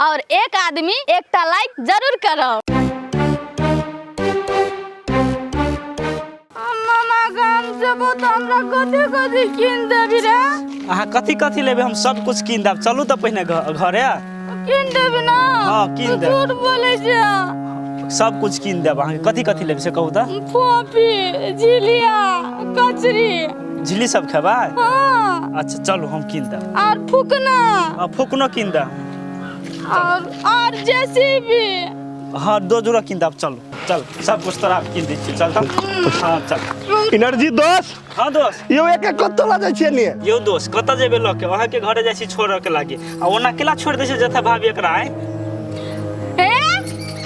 और एक आदमी एक लाइक जरूर करो। मामा गाम से बहुत हमरा कथी कीन देबी रे? अहाँ कथी लेबे? हम सब कुछ कीन देब। चलू तो पहिने घरे कीन देबी ना? हाँ कीन देब। झूठ बोले छी। सब कुछ कीन देब। अहाँ कथी लेबे से कहू त। फोफी, झिलिया, कचरी। झिल्ली सब खेबा? हाँ। अच्छा चलू हम कीन देब। और फुकना? फुकनो कीन देब। और जेसीबी। हाँ 2 जोड़ा कीन देब। चल सब कुछ तोरा कीन दै छी। चल त। हाँ चल। एनर्जी दोस्त। हाँ दोस्त। यो एक कत्तो ला जाय छियै ने? यो दोस्त कत जेबे ल के? वहां के घरे जाय छी छोड़ के लागे। आ ओना केला छोड़ दे छै जथा भाभी एकरा आए?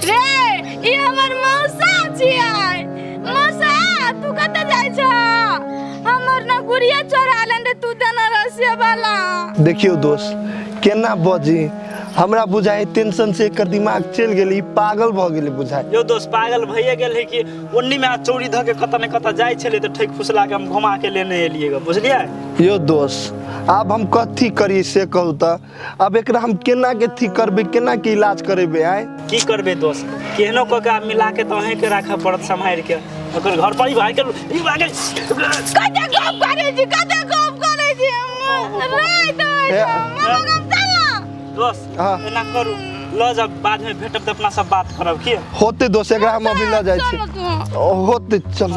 रे ई हमर मौसा छियै। मौसा तू कत जाय छ? हमर ना गुड़िया चोरा लेन रे तू देना रसिया वाला। देखियो दोस्त केना बजी हमरा बुझाय टेंशन से एकर दिमाग चल गेली, पागल भ गेली बुझाय। यो दोस्त पागल भइए गेल है कि ओन्नी में चोरी ध के कत ने कत जाय छले त ठेक फुसला के हम घुमा के लेने एलिए ग, बुझलिए? यो दोस्त अब हम कथी करी से कहू त? अब एकरा हम केना के ठीक करबे, केना के इलाज करेबे? आय की करबे दोस्त? केहनो क के मिला के तहे के राखे पड़त संभाल के। ओकर घर पर ही भाग के ई भागे कते गप करे छी रे तो दोस्त। एना करू ल जा, बाद में भेटब त अपना सब बात करब। की होते दोस्त एकरा हम अभी ल जाय छी। होते चल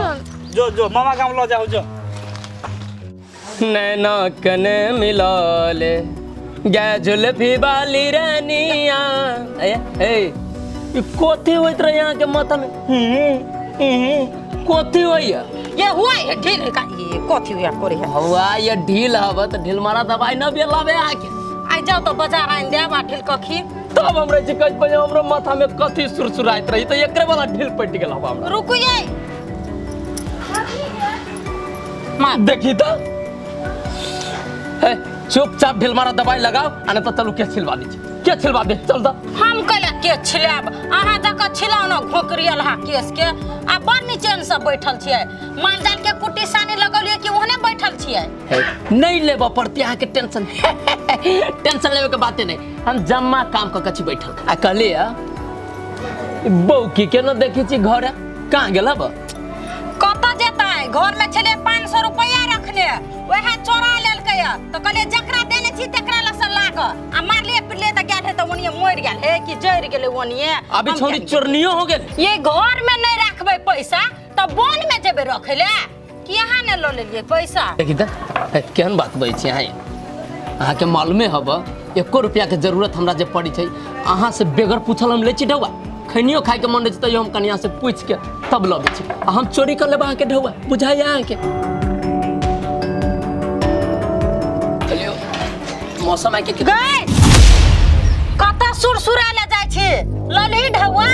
जो मामा गांव ल जाओ जो। नैना कने मिलाले गए जुल्फी वाली रानिया। ए कोथी होइत रहे यहाँ के माथा में? कोथी होइया? ये हुआ है ढील का। ये कोथी हुआ करे है? हुआ ये ढील हवा त ढील मारा दवाई न बे लावे आके। आई जाओ तो बाजार आइन दे बा ढील कखी। तब हमरे चिकज पे हमरो माथा में कथी सुरसुराइत रही त एकरे वाला ढील पट गेल हवा हमरा। रुको ये मां देखी त चुपचाप ढील मारा दवाई लगाओ आने तो चलू के छिलवा दी के छिलवा दे चल द। हम कहले के छिलाब आहा जक छिलाओ न घोकरियल हा केस के। आ बड़ नीचेन से बैठल छियै। मालजाल के कुट्टी सानी लगौलिए कि ओहने बैठल छियै। नहीं लेबा पड़ती है के टेंशन। टेंशन लेवे के बातें नहीं। हम जम्मा काम क कछि बैठल आ कहले बौ की के न देखी छी घर कहां गेला बा? कत जेतै? घर में छले 500 रुपया रखने ओहे चोरा लेलकै त कहले जकरा देने छी तकरा लस लाग आ मारले पिटले त गेल है त ओनिए मर गेल है कि जर गेले ओनिए। अभी छोरी चोरनियो हो गेल। ये घर में नहीं रखबे पैसा त बोन में जेबे रखले कि यहां ने ल लेलिए पैसा। देखी त केहन बात बई छी आइ अहाँ के मालूमे हब 1 रुपया के जरूरत हमरा जे पड़ी छै अहाँ से बेगर पूछल हम ले छी ढौआ। खैनियो खाए के मन रहे त हम कनिया से पूछ के तब लबे छी। हम चोरी कर लेबा के ढौआ बुझाइया अहाँ के। चलियो मौसम आके के गए कत सुरसुरा ले जाय छी लली ढौआ।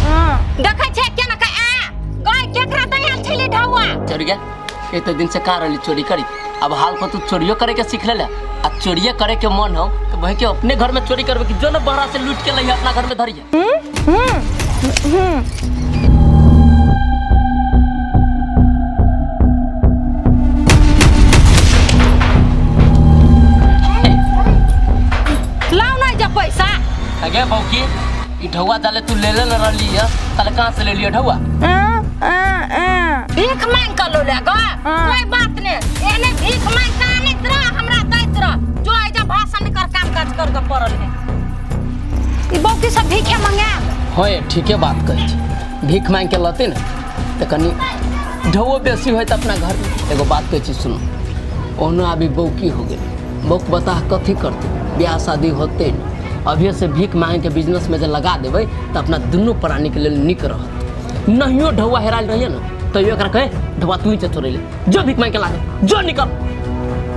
हां देखै छै केना का आ गए केकरा दयाल छली ढौआ। चोरी गया एक तो दिन से कार रही चोरी करी। अब हाल को तू चोरियो करे के सीख ले। आ चोरिया करे के मन हो तो वही के अपने घर में चोरी करबे कि जो न बहरा से लूट के लइया अपना घर में धरिए। लाओ ना जा पैसा। अगे बौकी ई ढौआ जाले तू ले न रहली है ताले कहां से ले लिया ढौआ? भीख मांग कर लो ले गा कोई बात नहीं। एने भीख मांग का नहीं तरह हमरा दैत रह जो आइजा भाषण कर काम काज कर के पड़ल है। ई बौकी सब भीखे मांगे। होय ठीके बात कहै छी। भीख मांग के लते न त कनी ढौओ बेसी होय त अपना घर में। एगो बात कहै छी सुनो। ओनो अभी बौकी हो गेल। बौक बता कथी करते? ब्याह शादी होते अभी से भीख मांग के बिजनेस में जे लगा देबै त अपना दुनू प्राणी के लेल निक रहत। नहियो ढौआ हेराल रहिए न तो एकरा कहे ढौआ तू ही चोरी ले जो भीख मांग के लागे जो निकल।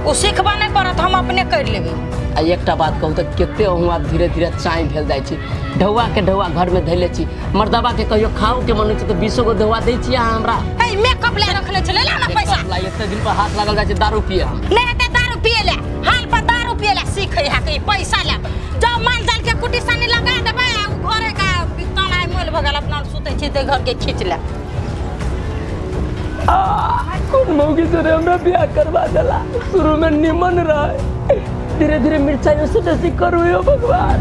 ओ सीखबा नहीं पड़त हम अपने कर लेबे। आ एकटा बात कहू त केते हुआ धीरे धीरे चाय भेल जाय छी। ढौआ के ढौआ घर में धैले छी। मर्दबा के कहियो खाओ के मन छै त 20 गो ढौआ दै छी हमरा। ए मेकअप ले रखले छले ला ना पैसा। ला एते दिन पर हाथ लागल जाय छै दारू पिए। नहीं हेते दारू पिए ले हाल पर दारू पिए ले सीखे है के पैसा ले जब माल जाल के कुटी सानी लगा देबे घरे का तना मोल भगल अपना सुते छी ते घर के खींच ले। कौन मौगी से हमरा ब्याह करवा देला? शुरू में निमन रहे धीरे धीरे मिर्चाई से देसी करू भगवान।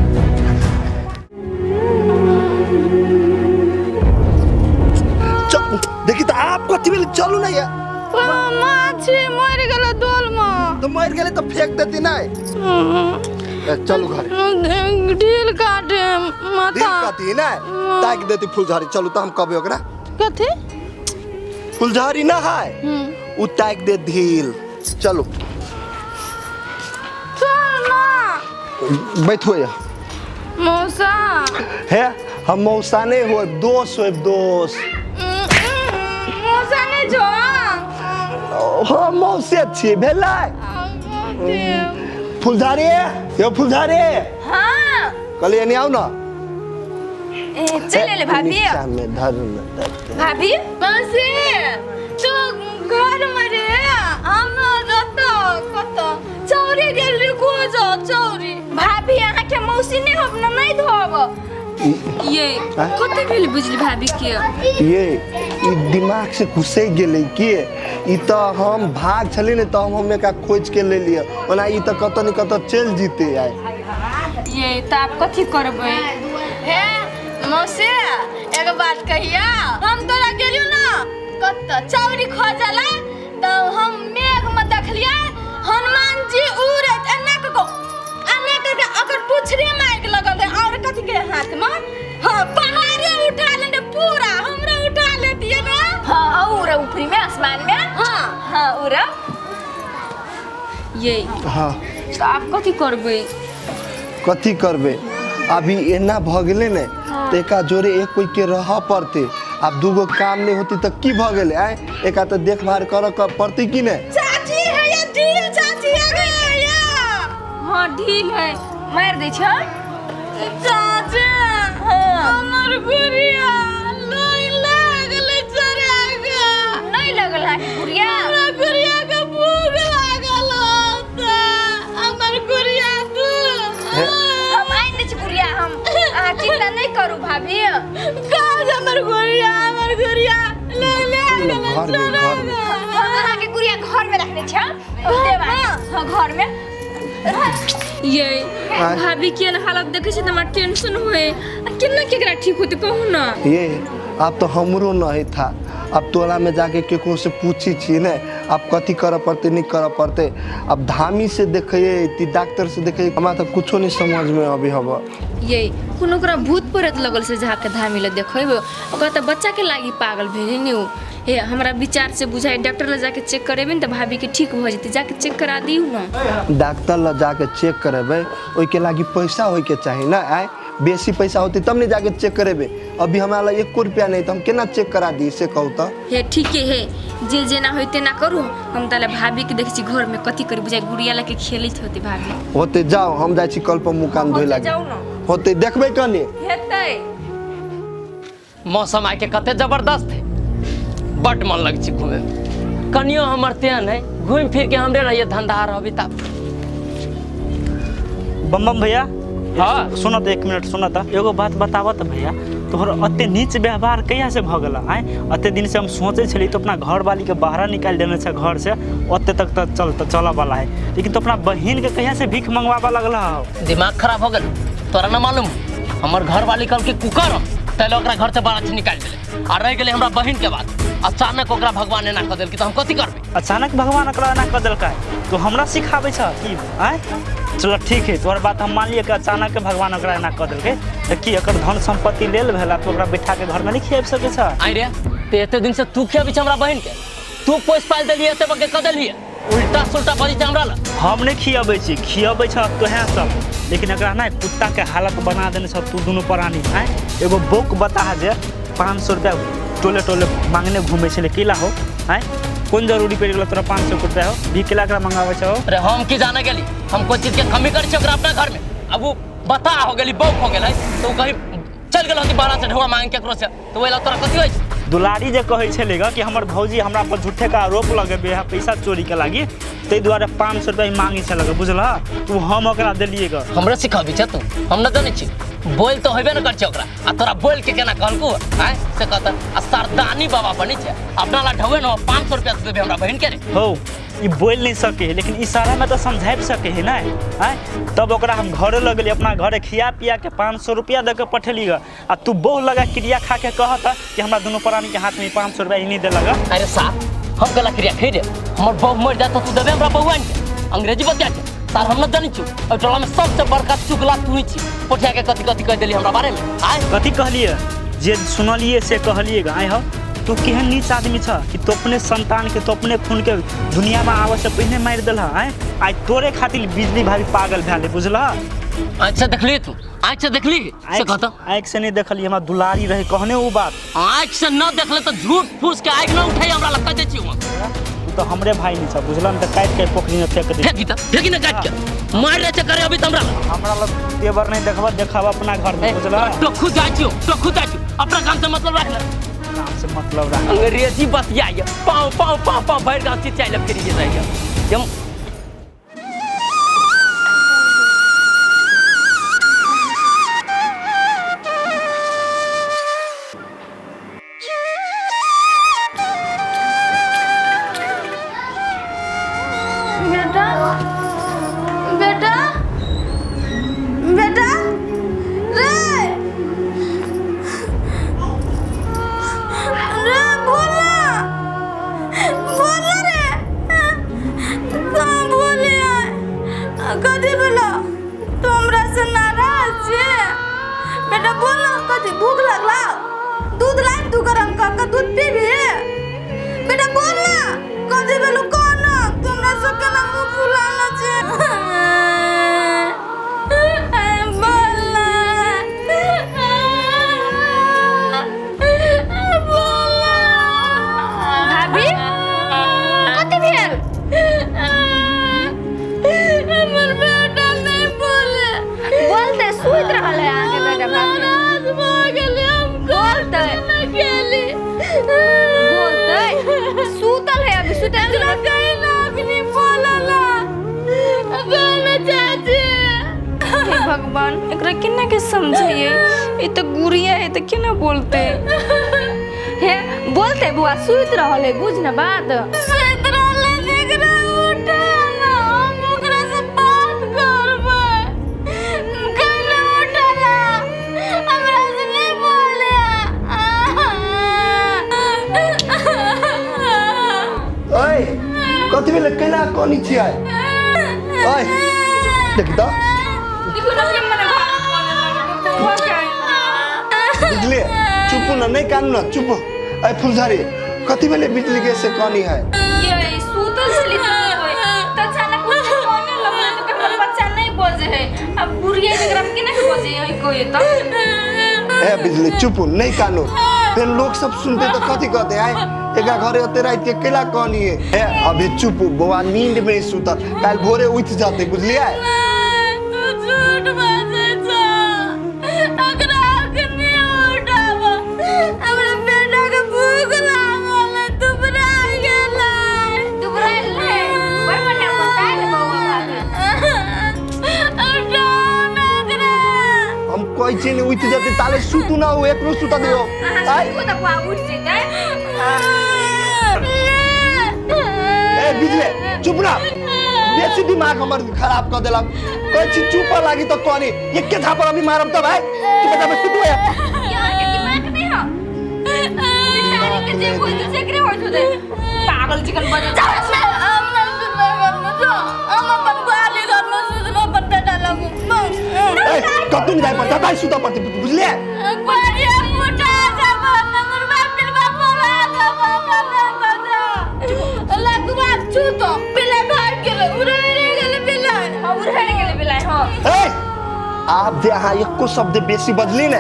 देखी तो आप कथी भेल चलू ना या माछी मर गेल दोल में तो मर गेले तो फेंक देती ना चलू घर ढील काटे दिल माथा कथी ना ताक देती फुलझड़ी चलू तो हम कहबे ओकरा कथी फुलझड़ी ना है उ ताक दे ढील चलो चल ना बैठो या मौसा है हम मौसा नहीं हो दोस्त हो दोस्त मौसा नहीं जो हाँ मौसे छिए भेलै फुलझड़ी यो फुलझड़ी हाँ कहलिए नहीं आओ ना चल ले भाभी नीचा में धर न भाभी मौसी तो घर में रे हम रतो कत चौरी गेल रे को जो चौरी भाभी यहाँ के मौसी नहीं हो ना नहीं धोब ये कते भेल बुझली भाभी के ये ई दिमाग से घुसे गेलै के ई तो हम भाग छली ने तो हम का खोज के ले लिए ओना ई तो कत न कत चल जीते आए ये तो आप कथी करबे हे मौसी एक बात कहिया हम तोरा गेलियो ना कत चौरी खोजला तो हम मेघ में देखलिए हनुमान जी उड़े अनेक को के अगर पुछरे माइक लगल है और कथी के हाथ में हां पहाड़े उठा लेने पूरा हमरा उठा लेतिए ना हां उड़े ऊपरी में आसमान में हां उड़े ये हाँ तो आप कथी करबे अभी एना भ गेले ने तो एका जोरे एक कोई के रह पड़ते अब दूगो काम नहीं होती तो की भ गेले आए एका तो देखभाल कर पड़ती कि ने चाची है ये ढील चाची है ये हां ढील है मार दे छ चाची हमर गुड़िया नहीं लागल चरागा नहीं लगल है गुड़िया हमरा गुड़िया के भूख लागल होता हमर गुड़िया तू हम आइन दे छ गुड़िया हम चिंता नहीं करू भाभी काज हमर गुड़िया ले घर में अहाँ के गुड़िया घर में रखने छ हां घर में ये भाभी के हालत देखे से हमरा टेंशन होए केना केकरा ठीक होते कहू ना ये अब तो हमरो नहीं था अब तोला में जाके केकरो से पूछी छी ने अब कथी कर पड़ते नहीं कर पड़ते अब धामी से देखिए ती डॉक्टर से देखिए हमरा तो कुछो नहीं समझ में अभी हवा ये कोनो ओकरा भूत प्रेत लगल से जाके धामी ले देखैबो ओकरा त बच्चा के लागी पागल भेजे नी हे हमरा विचार से बुझाई डॉक्टर ले जाके चेक करेबे न त भाभी के ठीक हो जते जाके चेक करा दियौ ना डॉक्टर ले जाके चेक करेबे ओइ के लागी पैसा होय के चाहिए ना आए बेसी पैसा होती तब नहीं जाके चेक करेबे अभी हमरा 1 रुपया नहीं तो हम केना चेक करा दी से कहू तो हे ठीक है जे जेना होते ना करू हम ताले भाभी के देखछि घर में कथी कर बुझाई गुड़िया ला के खेलित होते भाभी होते जाओ हम जाई छी कल पर मुकाम धोइ लागी जाऊ ना होते देखबे कने हेतै मौसम आके कते जबरदस्त है बड मन लग छी घूमे कनियो हमर तेन है घूम फिर के हमरे रहिए धंधा रहबी तब बम बम भैया हाँ सुनो तो 1 मिनट सुनो तो एगो बात बतावत भैया तोहर अते नीच व्यवहार कहिया से भ गेला है अते दिन से हम सोचे छली तो अपना घर वाली के बाहर निकाल देने से घर से अते तक तो चला वाला है लेकिन तो अपना बहन के कहिया से भीख मंगवावा लगला हो दिमाग खराब हो गेल तोरा ना मालूम हमर घर वाली कल के कुकर तैले ओकरा घर से बाहर निकाल देले आ रह गेले हमरा बहन के बात अचानक ओकरा भगवान एना क देल कि त हम कथी करबे अचानक भगवान ओकरा एना क देलकै तो हमरा सिखाबै छ कि आय चलो ठीक है तोहर बात हम मान लिए कि अचानक भगवान ओकरा एना क देलकै त की एकर धन संपत्ति लेल भेला तो ओकरा बिठा के घर में नहीं खियाब सकै छ आई रे ते एते दिन से तू खिया बिच हमरा बहन के तू पोस पाल देलिए एते बके क देलिए उल्टा सुल्टा बजी छ हमरा ला हम नहीं खियाबै छी खियाबै छ तो है सब लेकिन एकरा ना कुत्ता के हालत बना देने छ तू दोनों प्राणी आय एगो बोक बता जे 500 रुपया टोले टोले मांगने घूमे छले केला हो आय कौन जरूरी पड़ गेल तोरा 500 रुपया हो भी केला एकरा मंगाबै छ अरे हम की जाने गेली हम कोई चीज के कमी कर छ ओकरा अपना घर में अब वो बता हो गेली बौक हो गेलै तो कहीं चल गेल होती बाहर से ढोआ मांग केकरो से तो वेला तोरा कथि होय छै दुलारी जे कहै छलेगा कि हमर भौजी हमरा पर झूठे का आरोप लगेबे है पैसा चोरी के लागी तै दुआरे 500 रुपया मांगी छलक बुझला तू हम ओकरा देलिए ग हमरा सिखाबी छ तू हम न जानै छी बोल तो होबे न कर छ ओकरा आ तोरा बोल के केना कहलकू हैं से कहता आ सरदानी बाबा बनी छै अपना ला ढवे न 500 रुपया देबे हमरा बहन के रे हो ई बोल नहीं सके है, लेकिन इशारा में तो समझा सके है ना। आय तब ओकरा हम घरे लगली, अपना घरे खिया पिया के 500 रुपया दे के पठेली ग। आ तू बोह लगा क्रिया खा के कहता कि हमरा दोनों प्राणी के हाथ में 500 रुपया नहीं दे लगा। अरे साहब हम गला क्रिया खेदे हमर बहु मर जाता तू देबे हमरा बहुआन के अंग्रेजी बतिया के सार हम न जानी छु। और टोला में सबसे बड़का चुगला तू ही छी। पोठिया के कथि कथि कह देली हमरा बारे में। आय कथी कहलिए जे सुनलिए से कहलिएगा। आय हो तू केहन नीच आदमी छ कि तू अपने संतान के, तू अपने खून के दुनिया में आवे से पहले मार देला। आज तोरे खातिर बिजली भाभी पागल भेले बुझला। अच्छा देखली तू आँख से देखली से कहता आँख से नहीं देखली, हमरा दुलारी रहे कहने वो बात। आँख से न देखले तो झूठ फूस के आँख न उठाई हमरा लगता जे छी। तू तो हमरे भाई नहीं छ बुझला, त काट के पोखरी में फेंक दे। फेंकी न काट के मार रे चक्कर अभी हमरा लग तेवर नहीं देखबा देखावा अपना घर में बुझला। तो खुद जाई छियो अपना काम से मतलब रख ले। काम से मतलब रख। अंग्रेजी बतियाइए पाँव पाँव पाँव पाँव भर गाँव चिचाई लग फिर जाइए। बेटा बेटा रे रे बोला रे कहाँ बोले कथी बोला तू हमरा से नाराज छे। बेटा बोला कथी भूख लगला दूध लाई तू गरम कर दूध पीबी। बेटा बोला कथी बोलू कौन तुमरा से केना मुंह फुलाना छे। भाभी कथी भेल हमर बेटा नहीं बोले बोलते सुइत रहल है आगे बेटा भाभी भागले हम बोलते अकेले बोलते सूतल है अभी सुतल कहीं ना अभी नहीं बोलला गाना चाची। हे भगवान एकरा केना के समझिए ई तो गुड़िया है तो केना बोलते हे बोलते बुआ सुइत रहल है बुझ ना बात सुइत रहल है देख रहा उठा ना हम ओकरा से बात करबै केना उठला हमरा से नहीं बोले। ओए कथी भेल केना कोनी छियै। ओए देख तो देखो ना के मने भाग बिजली चुप ना नहीं कानू ना चुप। अरे फुलझड़ी कथी भेले बिजली के से कहानी है। ये सूतल छली त अचानक कुछ कोने लगले तो हमर बच्चा नहीं बोजे है अब बुढ़िया जकरा के ना बोजे है कोई तो। ए बिजली चुप नहीं कानू फिर लोग सब सुनते तो कथी कहते आए एका घरे होते रात के केला कहानी है। ए अभी चुप बउआ नींद में सुतल काल भोरे उठ जाते बुझलिए। तू झूठ बाजे छ अगर के नहीं उठावा हमरा बेटा के भूख लागल है दुबरा गेला दुबरा ले बर बढ़िया बताए ले बउआ उठा ना करे हम कोई चीज नहीं उठ जाते ताले सुतू ना हो एकरो सुता दियो। आय तू तो बुआ उठ जेते। ए बिजली चुप ना बेसी दिमाग हमर खराब कर देला। कोई चीज चुप लागी तो कोनी एके थापर अभी मारम त भाई तू बता बे सुतू है यार के दिमाग नहीं हो बेचारी के जे कोई दूसरे के होत होते पागल चिकन बन जा। हम ना सुनबे करनो जो हम अपन गाली घर में सुतबो पट्टा डालगु ए कतु नहीं जाय पड़ता भाई सुता पड़ती बुझले। बढ़िया मोटा सब नंबर बाप के बाप अल्लाह दुआ छूतो पिले भाग गेले उड़े गेले पिले उड़े गेले पिले हां। ए आप जे यहाँ एको शब्द बेसी बदली ने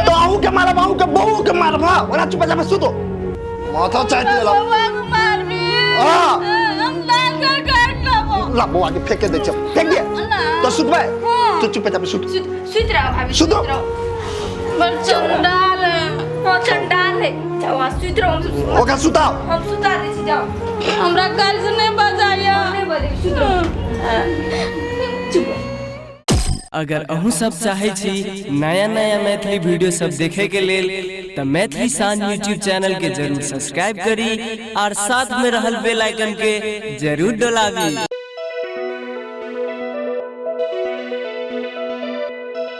तो आहू के मारब आहू के बहू के मारब ओरा चुप जा सुतो माथा चाट लेला मार भी हां हम लाल कर काट लेबो ला बुआ के फेंक दे चप फेंक दे तो सुत भाई तो चुप जा सुत सुत रहो भाभी सुत बड़ चंडाल है ओ चंडाल है जाओ सुत रहो ओका सुताओ हम सुता दे छी जाओ हमरा काल से नहीं बजाया नहीं बजे सुत रहो चुप। अगर अहू सब चाहे छी नया नया मैथिली वीडियो सब देखे के लेल तो मैथिली शान यूट्यूब चैनल के जरूर सब्सक्राइब करी और साथ में रहल बेल आइकन के जरूर दबावी।